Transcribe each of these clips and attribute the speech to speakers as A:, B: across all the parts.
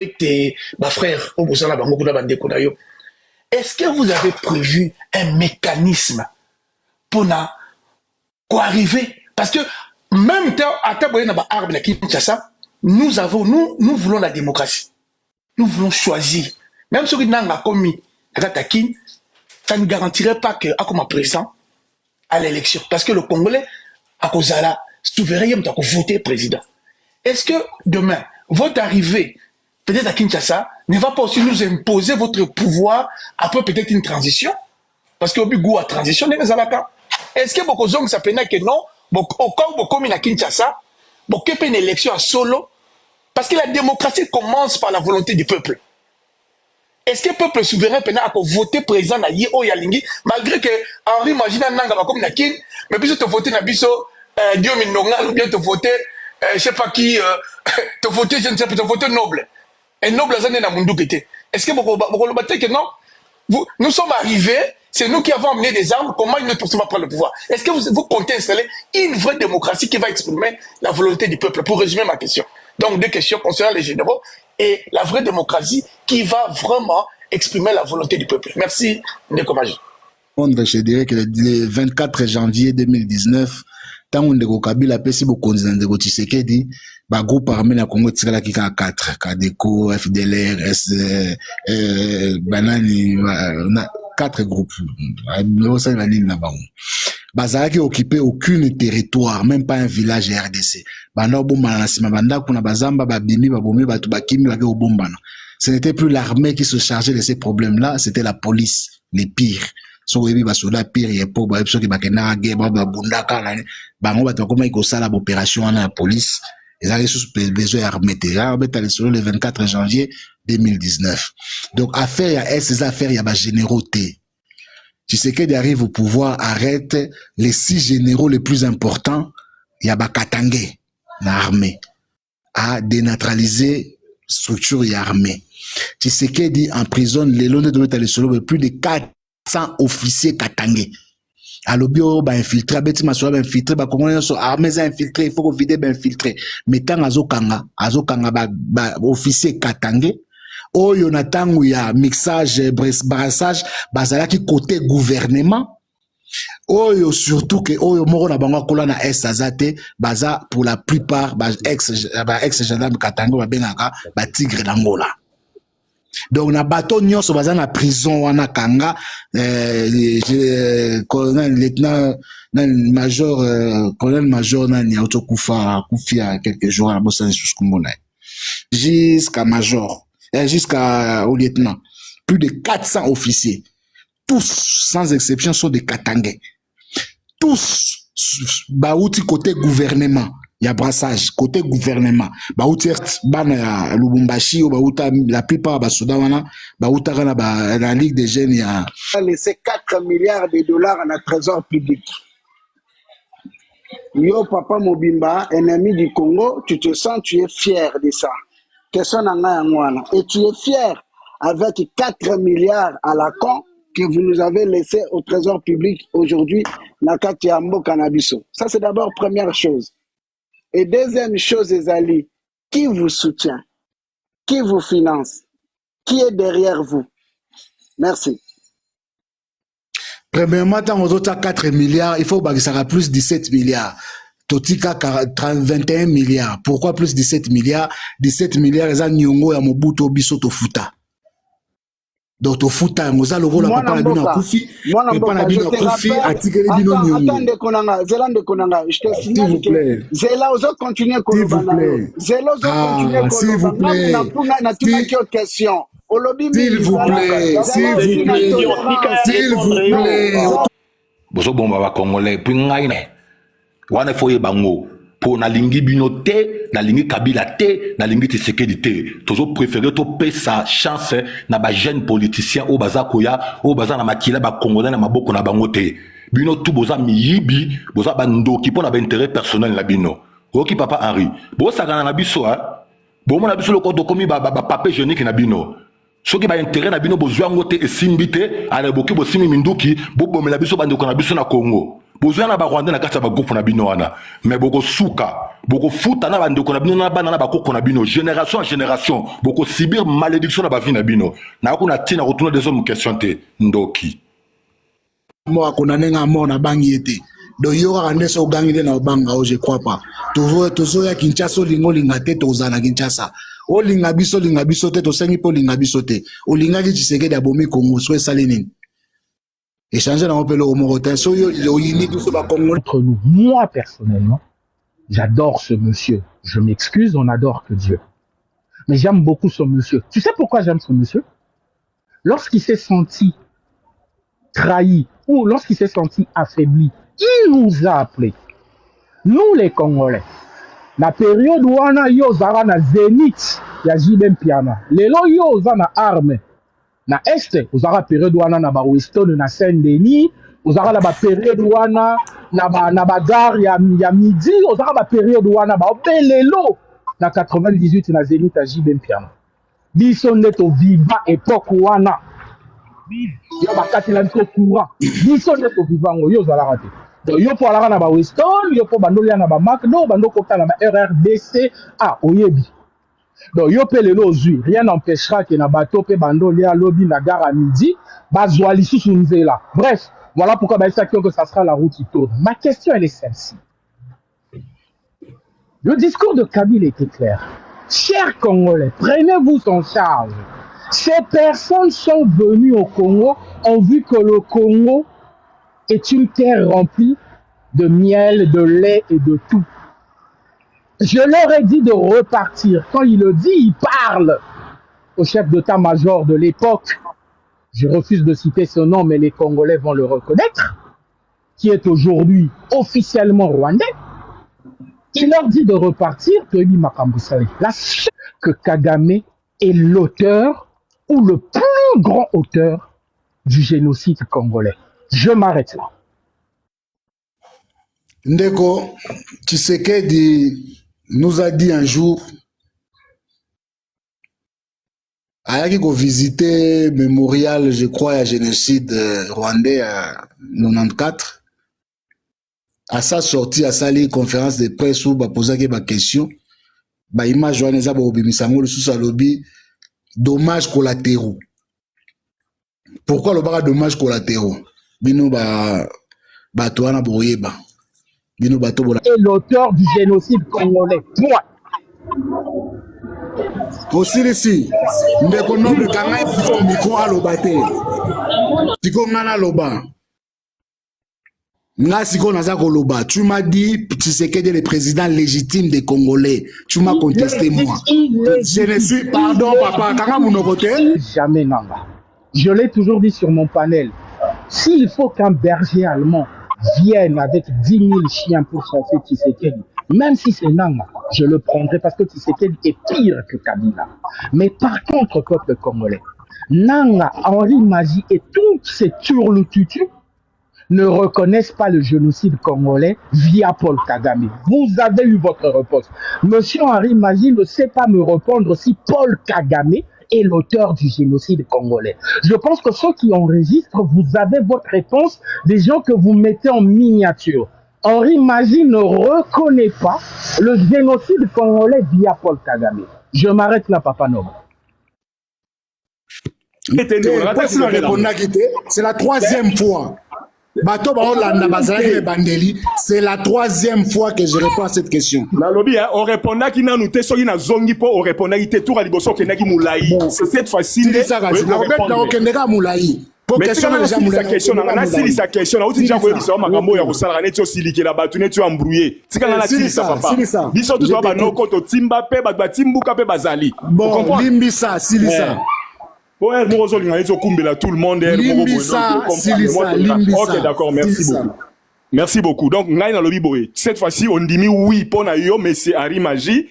A: tes frères, est-ce que vous avez prévu un mécanisme pour arriver? Parce que même nous voulons la démocratie. Nous voulons choisir. Même ceux qui n'ont pas commis Ratakin, ça ne garantirait pas que, comme président, à l'élection. Parce que le Congolais, à cause de la souveraineté, il a voté président. Est-ce que demain, votre arrivée, peut-être à Kinshasa, ne va pas aussi nous imposer votre pouvoir après peut-être une transition? Parce qu'au but, goût à transition, est-ce que beaucoup de gens ça peut que non, au cas où beaucoup à Kinshasa, beaucoup une élection à solo? Parce que la démocratie commence par la volonté du peuple. Est-ce que le peuple souverain peut voter président na Yé Yalingi, malgré que Henri Magina Nanga va comme Nakin, mais puis te voter na biso Dieu Minonga ou bien te voter je sais pas qui te voter je ne sais pas te voter noble. Et noble ça n'est na mundu kete. Est-ce que beaucoup que non? Nous sommes arrivés, c'est nous qui avons amené des armes, comment une autre personne va prendre le pouvoir? Est-ce que vous comptez installer une vraie démocratie qui va exprimer la volonté du peuple? Pour résumer ma question. Donc, deux questions concernant les généraux et la vraie démocratie qui va vraiment exprimer la volonté du peuple. Merci, Ndekomaji.
B: Je dirais que le 24 janvier 2019, tant on Kabila a pesi beaucoup de Tshisekedi, bah groupe armé na Congo tirala ki 4, Kadeko, FDLR, Banani, 4 groupes. Bazala qui occupait aucun territoire, même pas un village RDC. Banda bombana sima banda kuna bazamba babimi babomi batu bakimi bake obombana. Ce n'était plus l'armée qui se chargeait de ces problèmes-là, c'était la police, les pires. So webi basoda pire yepo ba episode ki bakena guerre ba bundaka na bango bato koma ikosala opération na la police. Ils avaient sous besoin armé le 24 janvier 2019. Donc affaire ya ces affaires ya ba générauté. Tshisekedi arrive au pouvoir, arrête les 6 généraux les plus importants, il y a Bakatangé, l'armée, à dénaturaliser structure et armée. Tshisekedi emprisonne les longs de plus de 400 officiers katangé. Alors bio ba infiltré, beti masola ba infiltré, ba congolais sont armés infiltrés, il faut qu'on vide ba infiltré. Mais tant azokanga ba officier katangé. Oyo na tangu ya mixage brassage bazala ki côté gouvernement oyo surtout que oyo moko na bango kola na azate baza pour la plupart ex gendarme Katanga bengaka ba tigre d'Angola. Donc na bateau nyonso baza na prison wana kanga colonel lieutenant major colonel major nani autokufa kufia quelques jours à Bossan Suskumbona jusqu'à major jusqu'à au lieutenant. Plus de 400 officiers. Tous, sans exception, sont des Katangais. Tous, baouti côté gouvernement. Il y a brassage, côté gouvernement. Baouti bana Lubumbashi, ou baouta, la plupart basodawana, baouta la Ligue des Jeunes, il y a
C: laissé 4 milliards de dollars à la trésor public. Yo, papa Mobimba, ennemi du Congo, tu te sens, tu es fier de ça. Et tu es fier avec 4 milliards à la con que vous nous avez laissé au trésor public aujourd'hui, Nakatiambo Cannabiso. Ça, c'est d'abord première chose. Et deuxième chose, Ezali, qui vous soutient? Qui vous finance? Qui est derrière vous? Merci.
B: Premièrement, dans aux autres 4 milliards, il faut que ça sera plus 17 milliards. Totika 21 milliards. Pourquoi plus 17 milliards? 17 milliards, ils ont nyongo ya mobuto biso tofuta. Donc tofuta, moza logo la papa na bino kufi, papa na bino kufi, atikele bino nyongo.
C: Attendez konanga, Zélande konanga, je te
B: signale. S'il vous plaît.
C: Zéla ozo continuer kolobana. Zéla ozo continuer kolobana.
B: S'il vous plaît.
C: Na tuna kyo question.
B: S'il vous plaît, s'il vous plaît, s'il vous plaît.
D: Bozo bomba ba Congolais, puis ngaine. Wana foye bango pour na lingi bino te na lingi Kabila te na lingi Tshisekedi te toujours préférer to pe sa chance na ba jeune politicien au baza koya au baza na makila ba Congolais na maboko na bango te bino tout boza miyibi boza bando ki pona ba intérêt personnel na bino oki papa Henri bo sakana na biso ha bo mona biso loko to komi ba pape jeunique na bino soki ba intérêt na bino bozwa ngote esimbite ala boki bosimi minduki bo bomela biso bandeko na biso na Congo Bozoya na ba Rwanda na kati ba groupe na bino wana. Mais boko suka, boko futa na bande ko na bino na bana na ba koko na bino génération en génération, boko subir malédiction na ba vie na bino. Na ko na tina retourner des hommes question te ndoki.
B: Moi condamné à mort na bangi été. Donc il y aura un so gangi na banga je crois pas. Tozo ya Kinshasa lingo lingate tozana Kinshasa. O lingabiso te to sengi po lingabiso te. O lingaki Tshisekedi abomi Congo so salinine. Échanger dans le Morotin,
E: entre nous, moi personnellement, j'adore ce monsieur. Je m'excuse, on n'adore que Dieu. Mais j'aime beaucoup ce monsieur. Tu sais pourquoi j'aime ce monsieur? Lorsqu'il s'est senti trahi ou lorsqu'il s'est senti affaibli, il nous a appelés. Nous les Congolais. La période où on a yo zara na zénith, ya jibem piana. Lelo yo zana arme. Na este, uzara période wana na ba Weston na Saint-Denis, uzara la ba période wana na ba gare ya midi, uzara ba période wana ba Belelo na 98 na Zénith à Jibem Piano. Biso neto viva époque wana. Yo ba katela nto courant. Biso neto vivango yo zala raté. Donc yo pour la na ba Weston, yo pour bando ya na ba McDo, bando kota na ba RRDC, ah oyebi. Donc, yo pe lelo ozui, rien n'empêchera que na bateau pe bando lia lobby na gare à midi, bazwa lisu sunzela. Bref, voilà pourquoi que ça sera la route qui tourne. Ma question elle est celle-ci. Le discours de Kabila était clair. Chers Congolais, prenez-vous en charge. Ces personnes sont venues au Congo, ont vu que le Congo est une terre remplie de miel, de lait et de tout. Je leur ai dit de repartir. Quand il le dit, il parle au chef d'état-major de l'époque. Je refuse de citer son nom, mais les Congolais vont le reconnaître, qui est aujourd'hui officiellement rwandais. Il leur dit de repartir, que Kagame est l'auteur ou le plus grand auteur du génocide congolais. Je m'arrête là.
B: Ndeko, Tshisekedi nous a dit un jour, ayaki ko visiter mémorial, je crois, à génocide rwandais à 94. À sa sortie, à sa conférence de presse où ba posaki ba question, ba image wana za ba obimisango le sous lobby, dommages collatéraux. Pourquoi le bara dommages collatéraux? Bino ba toana boyeba. Bino bato bola.
E: Et l'auteur du génocide congolais. Point.
B: Aussi ici, ndeko noble kanga siko miko aloba te. Siko ngana loba. Nga siko naza koloba. Tu m'as dit Tshisekedi est le président légitime des Congolais. Tu m'as contesté moi. Je ne suis pardon papa. Kanga munokote.
E: Jamais nanga. Je l'ai toujours dit sur mon panel. S'il faut qu'un berger allemand vienne avec 10 000 chiens pour chasser Tshisekedi, même si c'est Nanga, je le prendrai parce que Tshisekedi est pire que Kabila. Mais par contre, peuple congolais, Nanga, Henri Magie et toutes ces turlututus ne reconnaissent pas le génocide congolais via Paul Kagame. Vous avez eu votre réponse. Monsieur Henri Magie ne sait pas me répondre si Paul Kagame est l'auteur du génocide congolais. Je pense que ceux qui enregistrent, vous avez votre réponse, des gens que vous mettez en miniature. Henri Magie ne reconnaît pas le génocide congolais via Paul Kagame. Je m'arrête là, Papa Nob.
B: C'est la troisième fois. C'est la troisième fois que je réponds à cette question.
F: On répondait qu'il n'a noté sur une zone pour on répondait qu'il était tout à l'ibosson qui n'a qui moulaï. C'est cette fois-ci.
B: C'est ça, mais
F: sa question, on a si sa question, on a déjà voulu savoir makambo ya kosala net aussi liqué la batu net embrouillé. C'est quand on a si ça papa. Biso tout ba no koto timba pe ba timbuka pe bazali.
B: Bon, limbisa, silisa.
F: Ouais, nous on a kumbela tout le monde.
B: Limbisa, silisa, limbisa.
F: OK, d'accord, merci beaucoup. Merci beaucoup. Donc, ngai na lobi boye. Cette fois-ci, on dit oui pour na yo, mais c'est Henri Magie,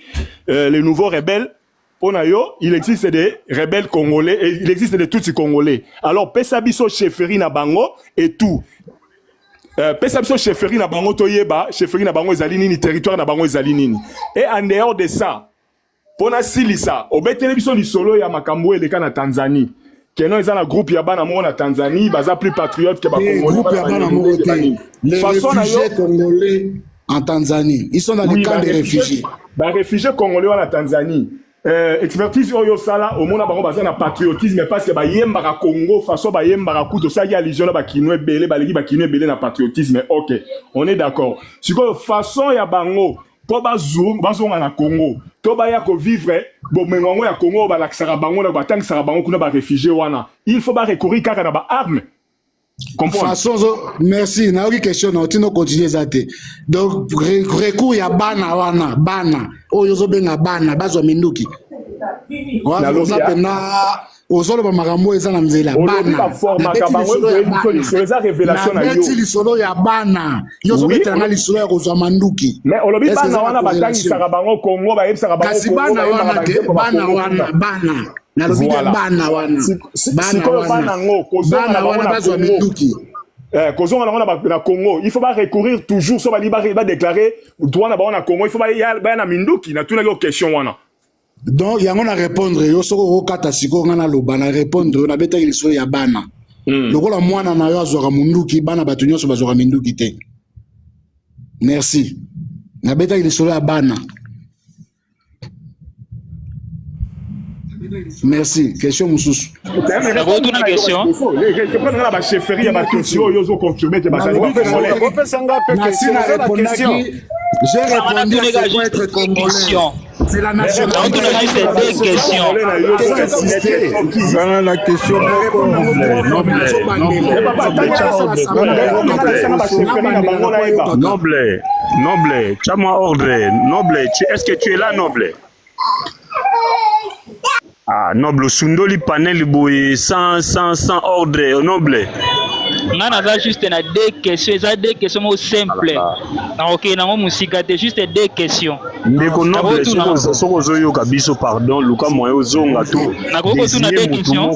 F: les nouveaux rebelles. Pour na yo, il existe des rebelles congolais et il existe des Tutsis congolais. Alors, Pesabiso chefferie na bango et tout. Pesabiso chefferie na bango toyeba, chefferie na bango ezali nini, territoire na bango ezali nini. Et en dehors de ça, pour na silisa, obetele biso li solo ya makambo eleka na Tanzanie. Kenon ils ont un groupe Yabana Moro na Tanzanie, baza plus patriote que
B: Le groupe Yabana Moro, les réfugiés congolais en Tanzanie, ils sont dans les camps de réfugiés.
F: Les réfugiés congolais en Tanzanie. Expertise oyo sala au monde bango baza na patriotisme parce que ba yemba ka Congo façon ba yemba ka kuto ça y a allusion ba kinwe belé ba legi ba kinwe belé na patriotisme. OK, on est d'accord. Siko façon ya bango po bazonga na Congo to ba ya ko vivre bo mengongo ya Congo ba laksara bango na batangisa bango kuna ba réfugié wana il faut ba recourir kaka na ba arme.
B: Façon, merci. Na aucune question, non, tu nous continues ça. Donc, recours ya bana wana, bana. Oh, yozo benga bana, bazo minduki. Wala yozo pena, ozolo ba magambo eza na mzela bana.
F: Na révélation na yo.
B: Beti lisolo ya bana. Yozo betanga lisolo ya kozwa manduki.
F: Mais olobi bana wana batangi sarabango Congo ba yebisa bango.
B: Kasi bana wana ke bana wana bana. Na lobi bana wana. Bana wana bazwa minduki.
F: Kozonga na Congo, il faut pas recourir toujours sur ba déclarer droit na ba na Congo, il faut ba na minduki na tuna yo question wana.
B: Donc yango na répondre yo soko kata siko ngana loba na répondre na beta lisolo ya bana. Lokola mwana na yo azwa munduki bana batu nyonso bazwa minduki te. Merci. Na beta lisolo ya bana. Merci. Question Moussous.
G: Retourne la question.
B: J'ai répondu à quoi être congolais. C'est la nationalité.
G: Deux questions.
H: Voilà la question. Noble, chama ordre. Noble, est-ce que tu es là, Noble? Ah, Noble, Sundoli panel boy sans ordre, Noble.
G: On a juste deux questions simples. Ok, non, musique, juste deux questions.
H: Ndeko Noble, soko zoyo kabiso pardon, Luka moyo zonga tout.
G: Deux questions.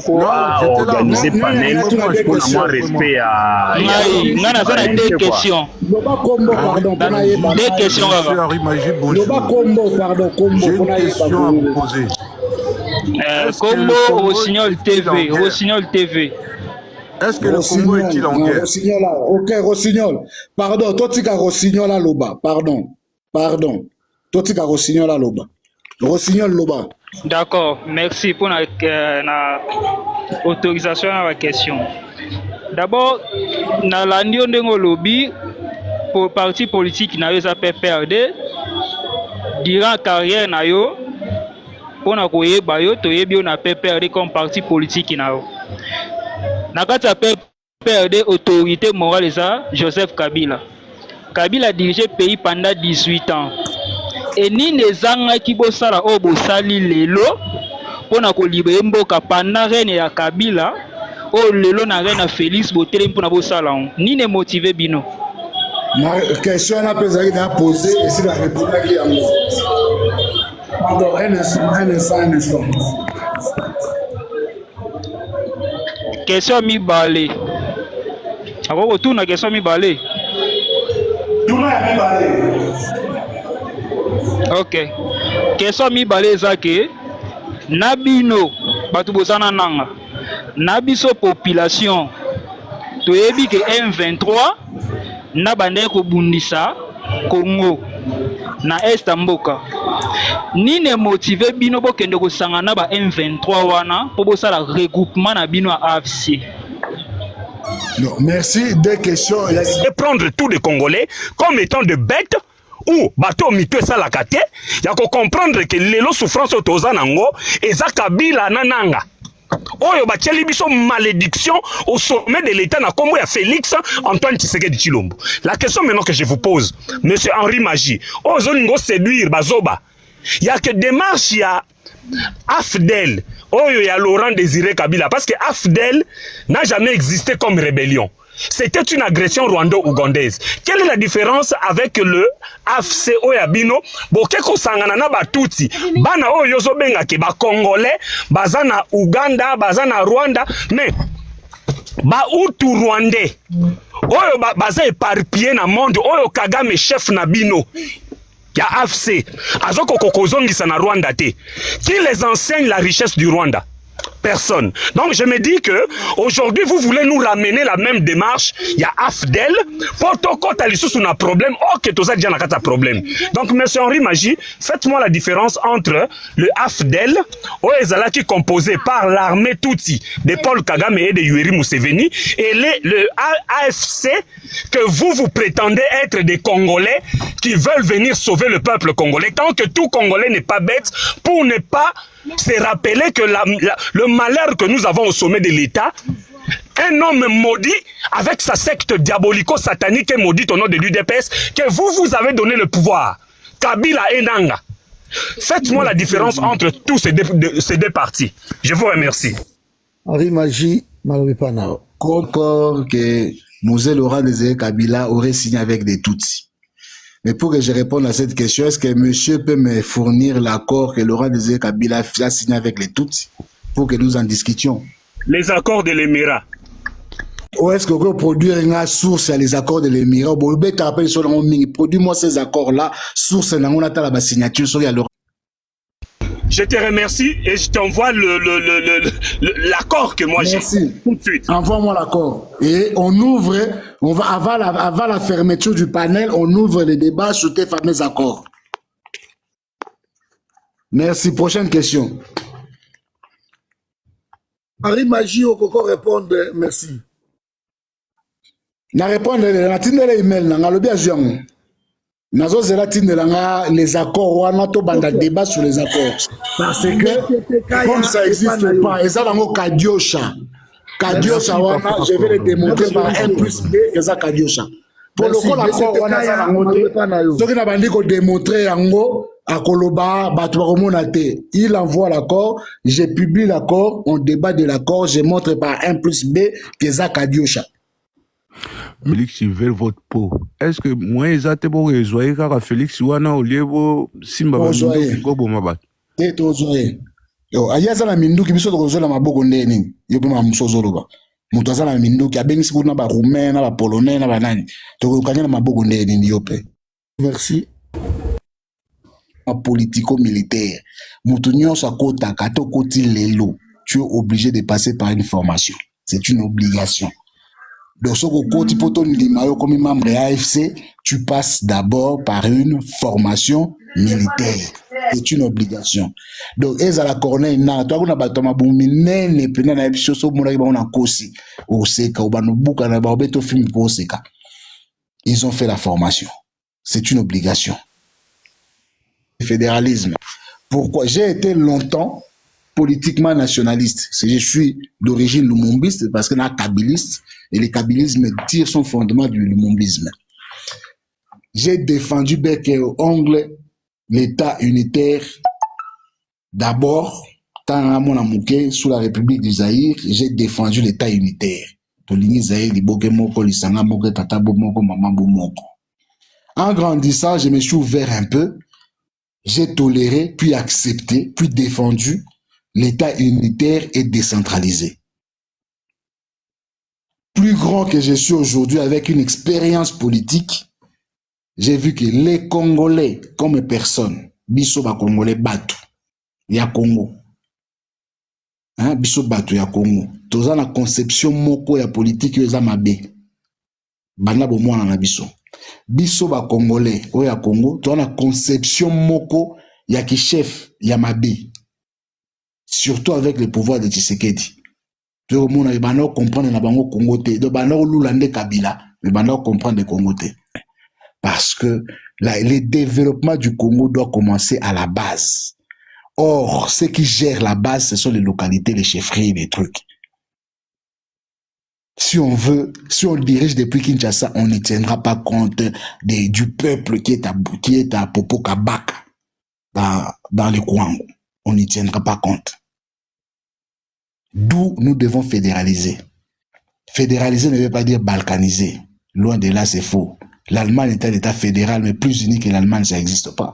H: Organiser panel pour avoir respect à.
G: On a deux questions. Deux questions.
H: J'ai une question à vous poser.
G: Combo Rossignol TV.
H: Est-ce que le Congo est-il en guerre?
B: Rossignol, ok, Rossignol. Pardon, Totika Rossignol à Loba. Pardon. Totika Rossignol à Loba. Rossignol Loba.
G: D'accord, merci pour la autorisation à la question. D'abord, dans l'andio de lobby, pour le parti politique, na yo PPRD, durant la carrière, na yo, pour na koyeba yo, toyebi yo na PPRD comme parti politique na yo. Na kati ya PPRD, autorité morale eza Joseph Kabila. Kabila a dirigé le pays pendant 18 ans. Et ni nezanga ki bosala o bosali lelo pour na ko libérer mboka pendant reine ya Kabila, o lelo na reine Félix Botele pour na bosala ni ne motiver bino.
B: Ma question na pesaki na poser et si la réponse qui a pardon, un instant.
G: Question mi balé. Ako tout na question mi balé. Ok. Question mi balé zake. Nabino batu bosana nanga. Nabiso population. Toyebi ke M23 na bande ko bundisa Congo na est mboka. Ni ne motiver bino bokende ko sangana ba M23 wana po bosala regroupement na bino à AFC.
B: Non, merci. Deux questions.
H: Et prendre tous les Congolais comme étant de bêtes ou bateau mito ça la kate, il y a qu'on comprendre que les souffrances au Tozanango et Zakabila nananga. Oyo bacheli biso malédiction au sommet de l'État na Congo ya Félix Antoine Tshisekedi Tshilombo. La question maintenant que je vous pose, monsieur Henri Magie, ozolingo séduire bazoba. Il y a que démarche ya AFDEL, oyo ya Laurent Désiré Kabila parce que AFDEL n'a jamais existé comme rébellion. C'était une agression rwando-ougandaise. Quelle est la différence avec le AFC Oyabino? Bokeko sangana na batuti. Bana oyo zo benga ke ba Congolais, bazana Uganda, bazana Rwanda, mais ba utu Rwandais. Oyo baza éparpillé na monde, oyo Kagame chef na bino. Ya AFC. Azoko kokozongisa na Rwanda te. Qui les enseigne la richesse du Rwanda? personne. Donc je me dis que aujourd'hui vous voulez nous ramener la même démarche. Il y a AFDEL, Portoko Talisusu n'a problème, ok tout ça déjà n'a pas de problème. Donc monsieur Henri Magie, faites-moi la différence entre le AFDEL, Oezala qui est composé par l'armée Tutsi de Paul Kagame et de Yoweri Museveni, et le AFC que vous prétendez être des Congolais qui veulent venir sauver le peuple congolais. Tant que tout Congolais n'est pas bête pour ne pas se rappeler que le malheur que nous avons au sommet de l'État, un homme maudit avec sa secte diabolico-satanique et maudite au nom de l'UDPS, que vous avez donné le pouvoir. Kabila et Nanga. Faites-moi la différence entre tous ces deux partis. Je vous remercie.
I: Henri Magie, Malobipana.
B: Encore que Moselle Laurent Désiré Kabila aurait signé avec des Tutsis. Mais pour que je réponde à cette question, est-ce que monsieur peut me fournir l'accord que Laurent Désiré Kabila a signé avec les Tutsis pour que nous en discutions?
H: Les accords de l'Émirat.
B: Ou est-ce que vous pouvez produire une source à les accords de l'Émirat? Produis-moi ces accords-là, source dans la signature sur Laurent.
H: Je te remercie et je t'envoie l'accord que moi j'ai.
B: Merci.
H: Tout de suite.
B: Envoie-moi l'accord. Et on ouvre, avant la fermeture du panel, on ouvre les débats sur tes fameux accords. Merci. Prochaine question.
I: Henri Magie, au Coco répondre, merci.
B: Na répondre, na tindela email, na ngalobi aziango. Nazo zela tindela les accords, wana to banda débat sur les accords. Parce que, comme ça n'existe pas, et ça dans mon Kadiosha. Kadiosha, je vais le démontrer par 1+B, et ça Kadiosha. Pour le coup, l'accord, wana ça dans mon ce qui n'a pas dit qu'on démontrer yango, à Koloba, Batouaromonate. Il envoie l'accord, je publie l'accord, on débat de l'accord, je montre par 1+B, que ça Kadiosha.
J: Félix, ils veulent votre peau. Est-ce que moi, ils ont été bon résoudre car Félix, wana au lieu Simba Minduki bon mabat.
B: T'es tozoé. Yo, ayaza la Minduki biso tozoé la maboko ndeni. Yo bima musozoloba. Mutu azala Minduki abengisi kuna ba roumain na ba polonais na ba nani. Tokokanya na maboko ndeni yope.
I: Merci.
B: Politico-militaire. Mutu nyonso akota kato koti lelo. Tu es obligé de passer par une formation. C'est une obligation. Donc, ce que comme membre de l'AFC, tu passes d'abord par une formation militaire. C'est une obligation. Donc, ils à la corneille, toi, on a battu ma boum, ne pena na episode so mona ba na kosi, au seka, au banobuka na ba beto film pour seka. Ils ont fait la formation. C'est une obligation. Fédéralisme. Pourquoi? J'ai été longtemps politiquement nationaliste. Je suis d'origine lumumbiste parce que je suis kabiliste et le kabilisme tire son fondement du lumumbisme. J'ai défendu bec et ongle l'État unitaire d'abord, tant à mon amouké sous la République du Zaïre, j'ai défendu l'État unitaire. En grandissant, je me suis ouvert un peu, j'ai toléré, puis accepté, puis défendu l'État unitaire et décentralisé. Plus grand que je suis aujourd'hui avec une expérience politique, j'ai vu que les Congolais, comme personne, biso ba Congolais batu, ya Congo. Hein, biso batu ya Congo. Toza na conception moko ya politique yo eza mabe. Bana bo mwana na biso. Biso ba Congolais, o ya Congo, toza na conception moko ya ki chef ya mabe. Surtout avec le pouvoir de Tshisekedi. Tu vois, bana comprendre na bango Congo te. Do bana lulande Kabila, mais bana comprendre le Congo te. Parce que le développement du Congo doit commencer à la base. Or, ceux qui gèrent la base, ce sont les localités, les chefferies, les trucs. Si on dirige depuis Kinshasa, on ne tiendra pas compte du peuple qui est à Popo Kabaka, dans les coins. On n'y tiendra pas compte. D'où nous devons fédéraliser. Fédéraliser ne veut pas dire balkaniser. Loin de là, c'est faux. L'Allemagne est un État fédéral, mais plus uni que l'Allemagne, ça n'existe pas.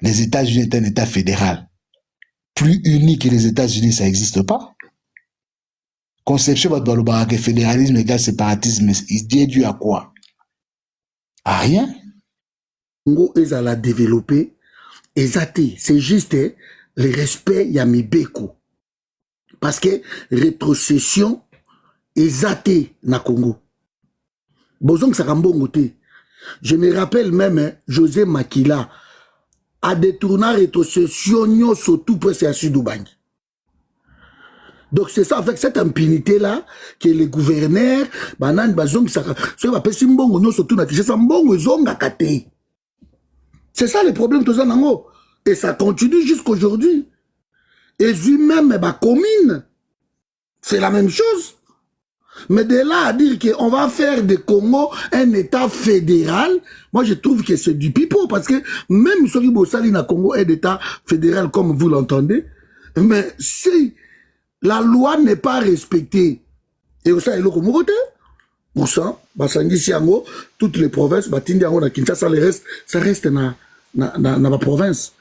B: Les États-Unis est un État fédéral. Plus uni que les États-Unis, ça n'existe pas. Conception que fédéralisme égale séparatisme, il est dû à quoi? À rien.
I: Congo, ils ont la développé. C'est juste le respect, il y a mis Beko. parce que rétrocession est na Congo. Bozong Sarambongo te. Je me rappelle même José Makila a détourné rétrocession surtout presque à Sud-Oubangi. Donc c'est ça, avec cette impunité-là, que les gouverneurs, banan bazong ça va passer mbongo non surtout na ça mbongo zonga kate. C'est ça le problème de Zanango. Et ça continue jusqu'aujourd'hui. Et lui-même ba commune, c'est la même chose. Mais de là à dire qu'on va faire de Congo un État fédéral, moi je trouve que c'est du pipeau, parce que même si Bossali na Congo est d'État fédéral comme vous l'entendez, mais si la loi n'est pas respectée, et au sein de l'Okomogote, pour ça, Basangi Siango, toutes les provinces, Batindiango na Kinshasa, ça reste na ma province.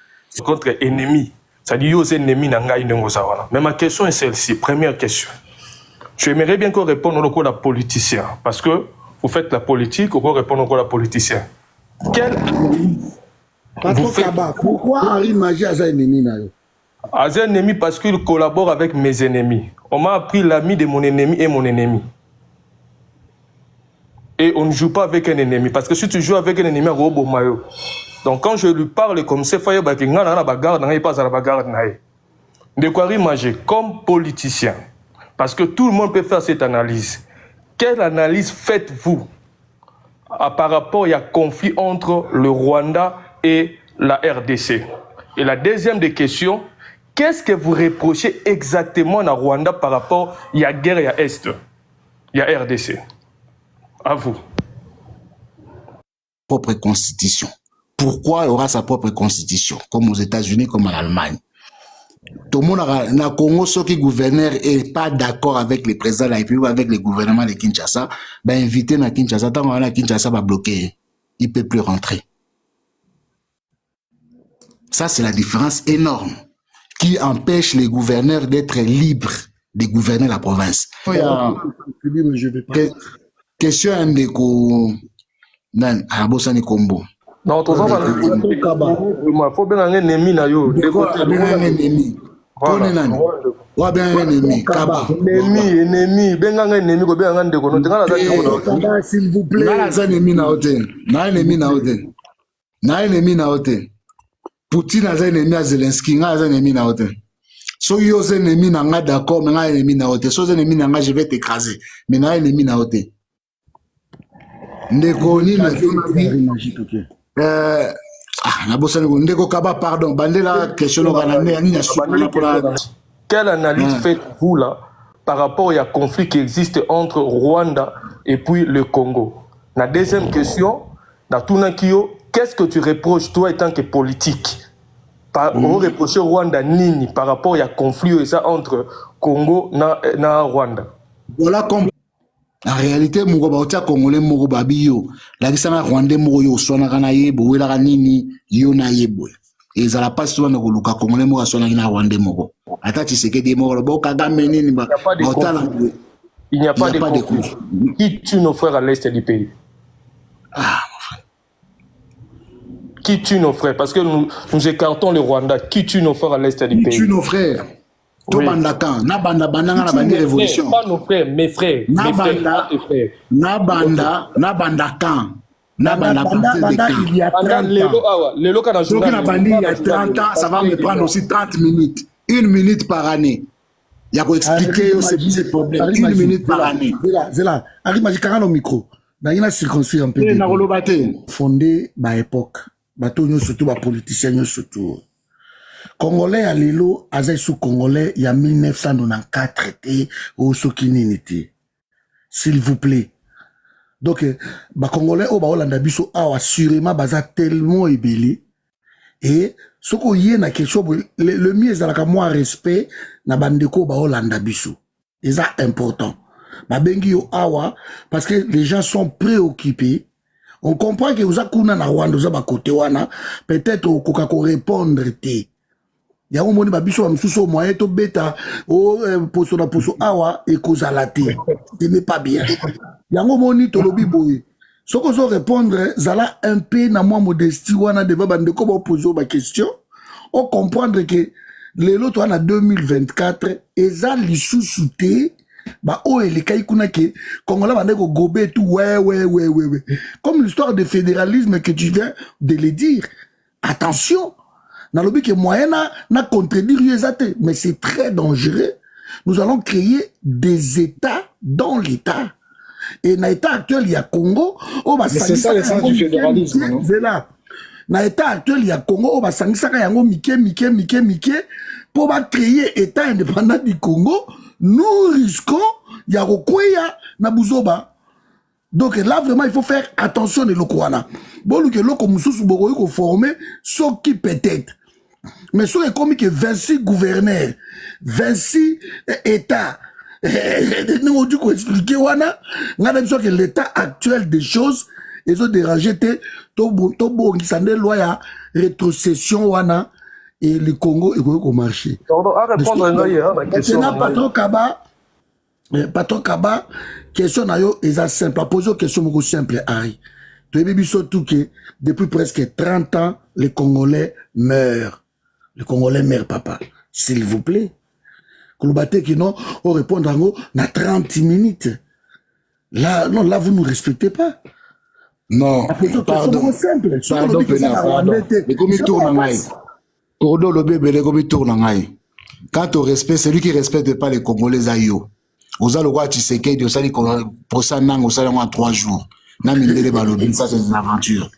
K: Contre ennemi, c'est-à-dire aux ennemis n'angaï n'engozawana. Mais ma question est celle-ci, première question. J'aimerais bien qu'on réponde au rôle de politicien, parce que vous faites la politique, on peut répondre au rôle de politicien. Quel
I: vous faites... Pourquoi Henri Magie a un ennemi nayo?
K: A un ennemi parce qu'il collabore avec mes ennemis. On m'a appris l'ami de mon ennemi et mon ennemi. Et on ne joue pas avec un ennemi, parce que si tu joues avec un ennemi, robot mayo. Donc quand je lui parle comme ça, il faut que la bagarre n'aille pas à la bagarre n'aille. De quoi Henri Magie comme politicien? Parce que tout le monde peut faire cette analyse. Quelle analyse faites-vous par rapport à un conflit entre le Rwanda et la RDC? Et la deuxième des questions, qu'est-ce que vous reprochez exactement à Rwanda par rapport à la guerre et à Est, il y a RDC? À vous.
B: Propre constitution. Pourquoi il aura sa propre constitution, comme aux États-Unis, comme en Allemagne? Tout le monde na Congo, ceux qui gouverneur n'est pas d'accord avec le président de la République, avec le gouvernement de Kinshasa, ben invité na Kinshasa, tant qu'on a Kinshasa va bloquer, il ne peut plus rentrer. Ça, c'est la différence énorme qui empêche les gouverneurs d'être libres de gouverner la province. Question de nan Abosani Kombo.
K: Non, tout ça, il faut bien un ennemi. Ennemi.
B: Wa bien ennemi. Kaba.
K: Ennemi. Ben un ennemi.
I: S'il vous plaît.
B: Na ennemi na hôtel. Na ennemi na hôtel. Na ennemi na hôtel. Poutine a ennemi à Zelensky. Na ennemi na hôtel. So yo ennemi na nga d'accord, mais na ennemi na hôtel. So ennemi na nga je vais t'écraser. Mais na ennemi na hôtel. Ndeko ni na Ndeko Kaba, pardon. Bandela, question
K: quelle analyse faites-vous là par rapport à un conflit qui existe entre Rwanda et puis le Congo? La deuxième question, qu'est-ce que tu reproches toi étant que politique? Vous reprochez Rwanda nini par rapport à un conflit entre Congo et Rwanda?
B: Voilà comme en réalité, Mugoba Congolais Mugobabiyo, la Gisana Rwandais Moyo, Sonagana Yebo, Wela Nini, Yona Yebo. Et ils n'ont pas souvent de Luka Congolais Moga Sonagana Rwandais Mogo. Attends, c'est que des mots, il
K: n'y a pas de conflit. Qui tue nos frères à l'est du pays?
B: Ah, mon frère.
K: Qui tue nos frères? Parce que nous écartons le Rwanda. Qui tue nos frères à l'est du pays?
B: Qui tue nos frères? Tout bandakan, na banda bandanga na bandi révolution.
K: Pas nos frères, mes frères.
B: Na banda, na bandakan, na banda il y a 30 ans. Donc na bandi il y a 30 ans, ça va me prendre aussi 30 minutes. 1 minute par année. Il y a pour expliquer ce problème. 1 minute par année.
I: Zela, arrive à au micro. Dans une circonstance un peu. Fondé par époque. Bateau surtout par politiciens surtout. Congolais à l'élo, Azaï sous Congolais, il y a 1994 traité au Sokininité. S'il vous plaît. Donc, bah Congolais au Baolanda biso a assurément baza tellement ébélé. Et ce qu'on y a quelque chose, le mieux c'est la moi respect na bandeko Baolanda biso. Et ça important. Bah bengi yo awa parce que les gens sont préoccupés. On comprend que vous avez kuna na Rwanda, vous avez côté wana, peut-être au koka ko répondre té. Ya omoni babiso ba msuso moyen to beta o poso na poso awa e kozala te. Ce n'est pas bien. Ya omoni to lobi boye. Soko zo répondre zala un peu na moi modestie wana devant bandeko ba poser ba question. On comprendre que L'autre en 2024, eza lisusu te, bah oh et les kuna ke Congolais va go gober tout ouais. Comme l'histoire de fédéralisme que tu viens de le dire. Attention, dans le but que moyen na contredire exact, mais c'est très dangereux. Nous allons créer des États dans l'État. Et dans l'État actuel, il y a Congo.
B: Mais c'est ça le sens du fédéralisme, non?
I: Voilà. Dans l'État actuel, il y a Congo. On va s'engager à Mike. Pour créer l'État indépendant du Congo, nous risquons, il y a Rokoya, Nabuzoba. Donc là, vraiment, il faut faire attention de l'Okwana. Bon, que l'Oko Moussous Boroyo formé, ce qui peut-être. Mais ce est comme que 26 gouverneurs, 26 États, nous on dit qu'on explique, on a besoin que l'état actuel des choses, ils ont dérangé, qui s'en est loin, rétrocession, wana, et le Congo, il faut marcher. Maintenant, Patron Kaba, question na yo, ils ont simple, à poser une question simple, Harry. Tu as vu surtout que depuis presque 30 ans, les Congolais meurent. Les Congolais meurent, papa. S'il vous plaît. Kouloubate qui non, on répond en gros, na 30 minutes. Là, non, là, vous ne nous respectez pas.
B: Non, pardon.
I: Simple.
B: Pardon, mais comme il tourne en aïe. Cordo le bébé, le comme il tourne en aïe. Quant au respect, celui qui ne respecte pas les Congolais aïo. Oza le roi Tshisekedi, osali pour ça, nang, osali en 3 jours. Namindele balobi, ça c'est une aventure.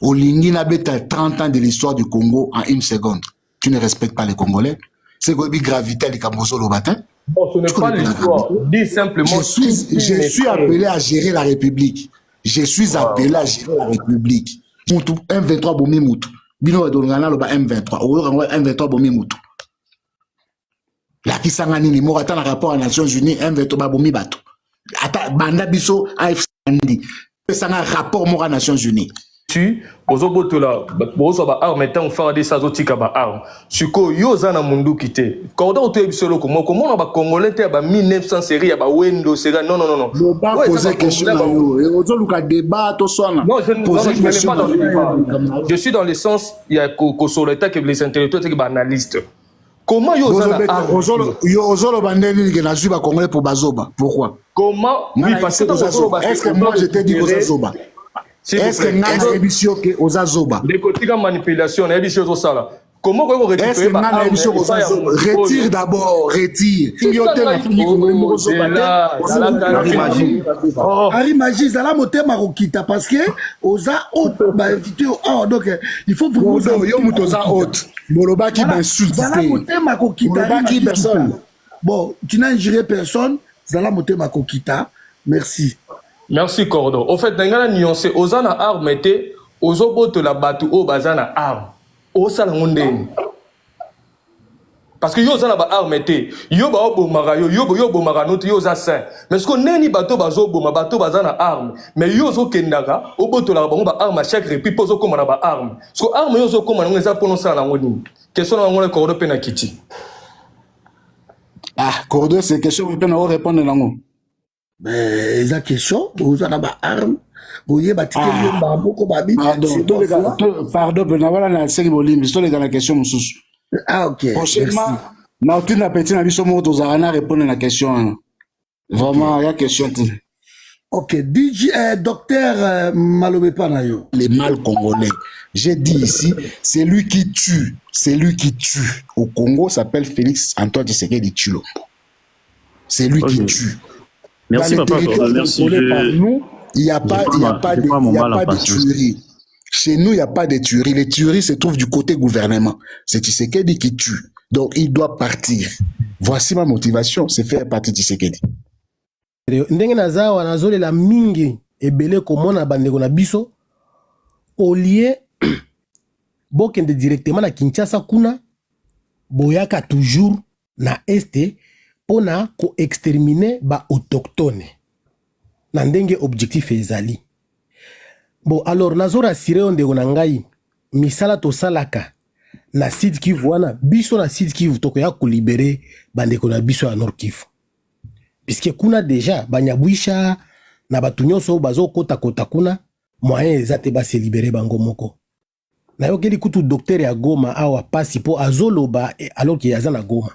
B: Olingi na beta 30 ans de l'histoire du Congo en 1 seconde. Tu ne respectes pas les Congolais. C'est quoi la gravité du Kamoso le matin?
K: Bon, ce n'est pas l'histoire. Dis simplement.
B: Je suis appelé à gérer la République. Je suis appelé à gérer la République. Moutou, M23 bomi moutou. Bino edongana loba M23. Oyo M23 bomi moutou. La kisangani ni mora dans rapport aux Nations Unies M23 bomi bato. Ata banda biso AFC ndi. C'est un rapport mora Nations Unies.
K: Tu ozobotola bozoba arme tant faire des sazotika ba arme suko yoza na mundu kité corda oto ebisolo ko moko mona ba congolais te ba 1900 série ba wendo série non
B: le ba poser question yo ozoluka débat to sona
K: non je ne suis pas dans le débat je suis dans le sens il y a ko sur l'état que les intellectuels qui ba analystes comment yoza na arme
B: ozolo bandeni que na zuba congolais pour bazoba pourquoi
K: comment oui parce que
B: est-ce que moi je t'ai dit bazoba. Est-ce que Nana Ebisio ke Ozazoba?
K: Des côtés de manipulation, Ebisio Zosala. Comment vous récupérez?
B: Est-ce que Nana Ebisio Ozazoba? Retire d'abord, retire.
I: Harry Magie, ça l'a moté Marokita parce que Oza haute m'a invité au donc il faut vous
B: yo mutoza haute. Moloba qui m'insulte.
I: Ça l'a moté Marokita.
B: Moloba qui personne.
I: Bon, tu n'as injuré personne, ça l'a moté Marokita. Merci.
K: Merci Cordo. Au fait, dans la nuance, Ozana arme était Ozobote la batu o bazana arme. Osala mondeni. Parce que Yozana ba arme était yo ba obo marayo yo bo maranote yo za saint. Mais ce qu'on neni bato bazobo ma bato bazana arme. Mais yozo kendaka oboto la bango ba arme chaque repi pozo komana ba arme. Ce que arme yozo komana ngeza prononcer na ngoni. Question na ngone Cordo pena kiti.
B: Ah, Cordo c'est question que pena répondre na ngo.
I: Mais la question, vous avez une arme, vous avez une
B: pardon, voilà, c'est la question.
I: Ah, ok.
B: Prochainement, Nautin la petite n'a pas répondre à la question. Vraiment, il y a question.
I: Ok, DJ, docteur Malobé Panayo.
B: Les mal congolais. J'ai dit ici, c'est lui qui tue. C'est lui qui tue. Au Congo, s'appelle Félix Antoine Tshisekedi Tshilombo. C'est lui qui tue.
L: Merci, papa. Merci.
B: Par nous, il n'y a pas de tuerie. Chez nous, il n'y a pas de tuerie. Les tueries se trouvent du côté gouvernement. C'est Tshisekedi qui tue. Donc, il doit partir. Voici ma motivation, c'est faire partie de Tshisekedi.
M: Ndenge naza wanazole la mingi ebele komona bandeko na biso au lieu bokende directement na Kinshasa kuna boyaka toujours na este pona ko exterminer ba autochtone na ndenge objectif ezali. Bon alors nazo rassurer ondeko na ngai misala to salaka na Sud Kivu wana biso na Sud Kivu toko ya ko libérer bandeko na biso ya Nord Kivu. Puisque kuna déjà banyabwisha na batunyoso bazo kota kuna moyen ezate ba se libérer bango moko. Na yo keli kutu docteur ya Goma awa pasi po azoloba alors que yaza na Goma.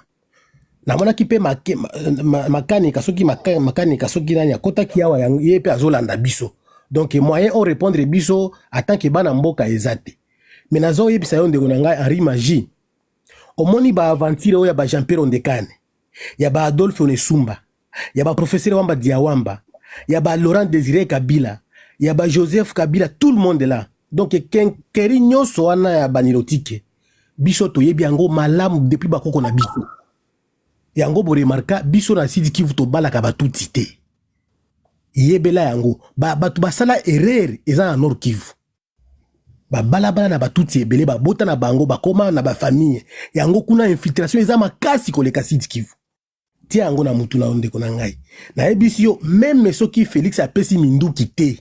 M: Na mona ki pe makanika soki makanika soki nani akota ki awa ye pe azolanda biso. Donc moyen on répondre biso attend que bana mboka ezate. Mais nazo yebisa yo ndeko na ngai Henri Magie. Omoni ba aventure oya ba Jean-Pierre Ondekane. Ya ba Adolphe Onesumba. Ya ba professeur Wamba Diawamba. Ya ba Laurent Désiré Kabila. Ya ba Joseph Kabila, tout le monde est là. Donc kenkeri nyonso wana ya banilotike. Biso toyebi yango malamu depuis bakoko na biso. Yango bo remarka biso na Sud Kivu to balaka batuti te. Yebela yango batu basala erreur eza na Nord Kivu. Balabala na batuti ebele bota na bango bakoma na ba famille. Yango kuna infiltration eza makasi koleka Sud Kivu. Tia yango na mutu na ondeko na ngai. Na ebisi yo même soki Félix apesi minduki te.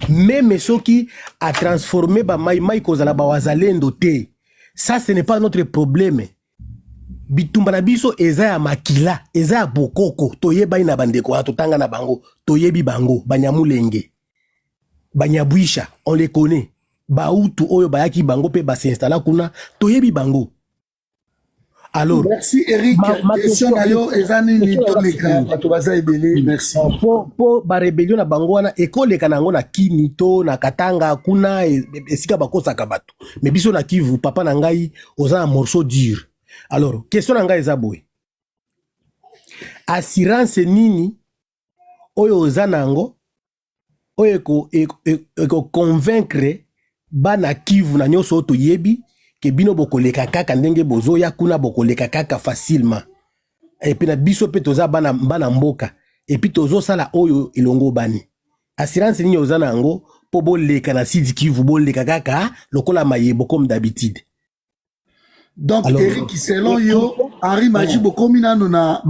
M: Même soki a transformé ba mai kozala ba wazalendo te. Ça ce n'est pas notre problème. Bitumba na biso eza ya makila, eza ya bokoko, toyeba ina bandeko ato tanga na bango, toyebi bango, banyamulenge. Banyabwisha, on les connaît. Bautu oyo bayaki bango pe ba s'installa kuna, toyebi bango. Alors,
I: merci Eric.
M: Ma question
I: ayo ezani ni toleka bato baza ebele. Merci.
M: Po ba rébellion na bango wana ekoleka nango na Kinito na Katanga kuna esika bakosaka bato. Mais biso na Kivu papa na ngai oza un morceau dur. Alors, question na ngai eza boye. Assurance nini oyo oza nango oyo eko convaincre bana Kivu na nyonso oto yebi ke bino bokoleka kaka ndenge bozoya kuna bokoleka kaka facilement. Et puis na biso pe toza bana mboka. Et puis tozo sala oyo ilongo bani. Assurance nini oza nango po boleka na Sud Kivu boleka kaka lokola mayebo comme d'habitude.
I: Donc alors, Eric selon yo Henri Magie bokomi nano na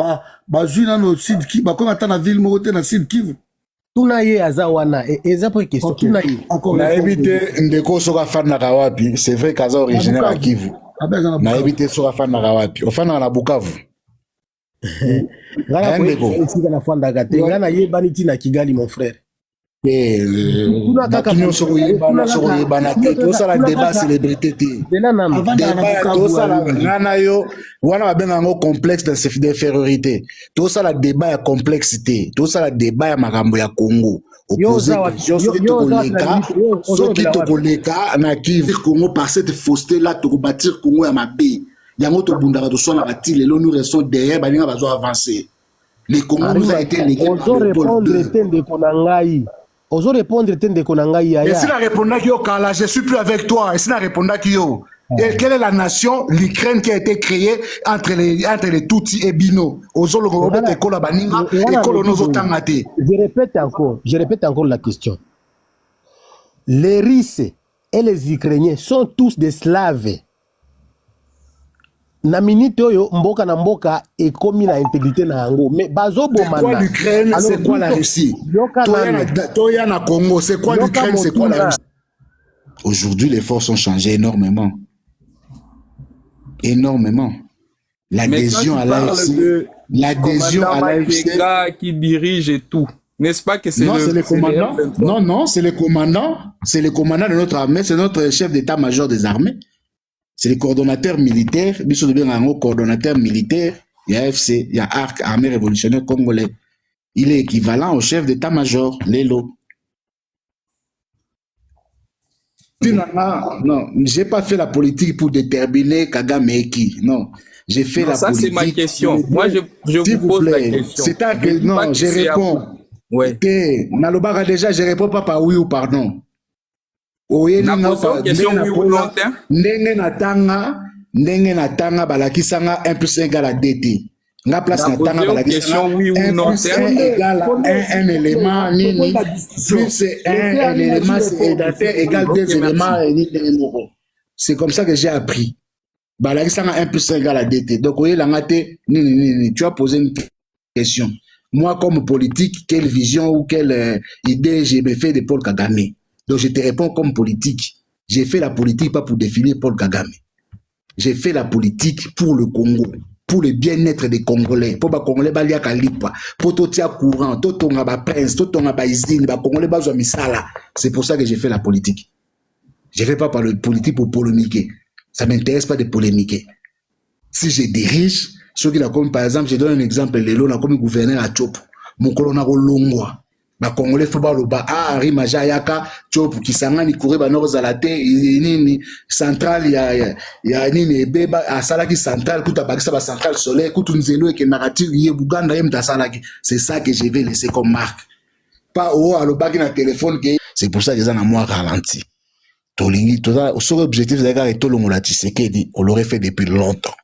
I: bazui nano Sud Kivu bakomi ata na ville moko te na Sud Kivu.
M: Tuna ye aza wana eza po question tuna ye
B: na éviter ndeko soka fana kawapi c'est vrai kaza originaire à Kivu na éviter soka fana kawapi ofana na Bukavu
M: ngana ko esika na fanda gate ngana ye baniti na Kigali mon frère
B: tuna kaka nyonso yebana so yebana te to sala débat célébrité te débat to sala ngana yo wana babenga ngo complexe d'infériorité to sala débat ya complexité to sala débat ya makambo ya Congo opposé soki tokoleka na Kivu Congo par cette fausseté là to bâtir Congo ya mabe yango to bundaka to sona bati lelo nous restons derrière baninga bazo avancer les Congo nous a été légué
M: par le pôle 2 Ozo répondre tende konangai ya.
B: Et si la répondra qui yo kala, je suis plus avec toi. Et si la répondra qui yo. Et quelle est la nation, l'Ukraine qui a été créée entre les Tutsis et Bino. Ozo le Robert et Kola Baninga et Kolonozo Tangate.
M: Je répète encore la question. Les Russes et les Ukrainiens sont tous des Slaves. Na minute oyo mboka na mboka ekomi na intégrité na yango mais bazo bomana.
B: C'est quoi l'Ukraine, c'est quoi la Russie? Toya na Congo, c'est quoi l'Ukraine, c'est quoi la Russie? Aujourd'hui, les forces ont changé énormément. Énormément. L'adhésion à l'AFC, l'adhésion à l'AFC
N: qui dirige et tout. N'est-ce pas que c'est
B: les commandants? Non, c'est les commandants. C'est les commandants de notre armée, c'est notre chef d'état-major des armées. C'est le coordonnateur militaire, biso de bien un coordonnateur militaire, il y a FC, il y a ARC, Armée révolutionnaire congolais. Il est équivalent au chef d'état-major, Lelo. Non, j'ai pas fait la politique pour déterminer Kagame et qui. Non, j'ai fait la politique.
N: Ça, c'est ma question. Moi, je vous pose la question.
B: C'est à que, non, je réponds.
N: Ouais.
B: Nalobara déjà, je réponds pas par oui ou par non. Ndenge natanga balakisanga 1 plus 1 égale à DT. Nga place natanga balakisanga 1 plus 1 égale à 1 élément nini plus 1 élément c'est égal 2 éléments c'est comme ça que j'ai appris. Balakisanga 1 plus 1 égale à DT. Donc oye langate nini tu as posé une question. Moi comme politique, quelle vision ou quelle idée j'ai fait de Paul Kagame? Donc je te réponds comme politique. J'ai fait la politique pas pour définir Paul Kagame. J'ai fait la politique pour le Congo, pour le bien-être des Congolais. Pour les Congolais, balia kalipa, pour tout tia courant, tout tonga ba prince, tout tonga ba izine, ba Congolais ba misala. C'est pour ça que j'ai fait la politique. Je ne fais pas parler de politique pour polémiquer. Ça ne m'intéresse pas de polémiquer. Si je dirige, ceux qui comme par exemple, je donne un exemple, Lelo, on a comme gouverneur à Tchop, mon colonel Longwa. Ba Congolais faut pas le bas Ari Maja Yaka Tchop qui sangani courir ba nord zalate nini central ya nini beba a salaki central kuta bakisa ba central soleil kutu nzelo et que narrative ye Buganda yem ta salaki. C'est ça que je vais laisser comme marque. Pas au alobaki na téléphone que c'est pour ça que ça na moi ralenti. Tolingi tout ça sur objectif de gars et Tolongola Tshisekedi on l'aurait fait depuis longtemps.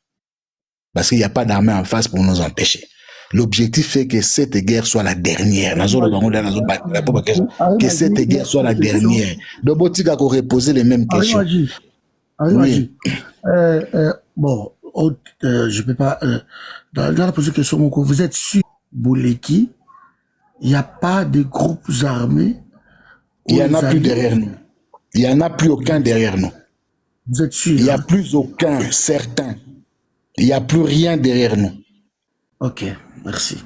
B: Parce qu'il n'y a pas d'armée en face pour nous empêcher. L'objectif est que cette guerre soit la dernière. Que cette guerre soit la dernière. Donc, Botika a reposé les mêmes questions.
I: Oui. Bon, je ne peux pas. Dans la posée question, vous êtes sûr, Bouleki, il n'y a pas de groupes armés?
B: Il n'y en a plus derrière nous. Il n'y en a plus aucun derrière nous.
I: Vous êtes sûr?
B: Il n'y a plus aucun, certain. Il n'y a plus rien derrière nous.
I: Ok, merci.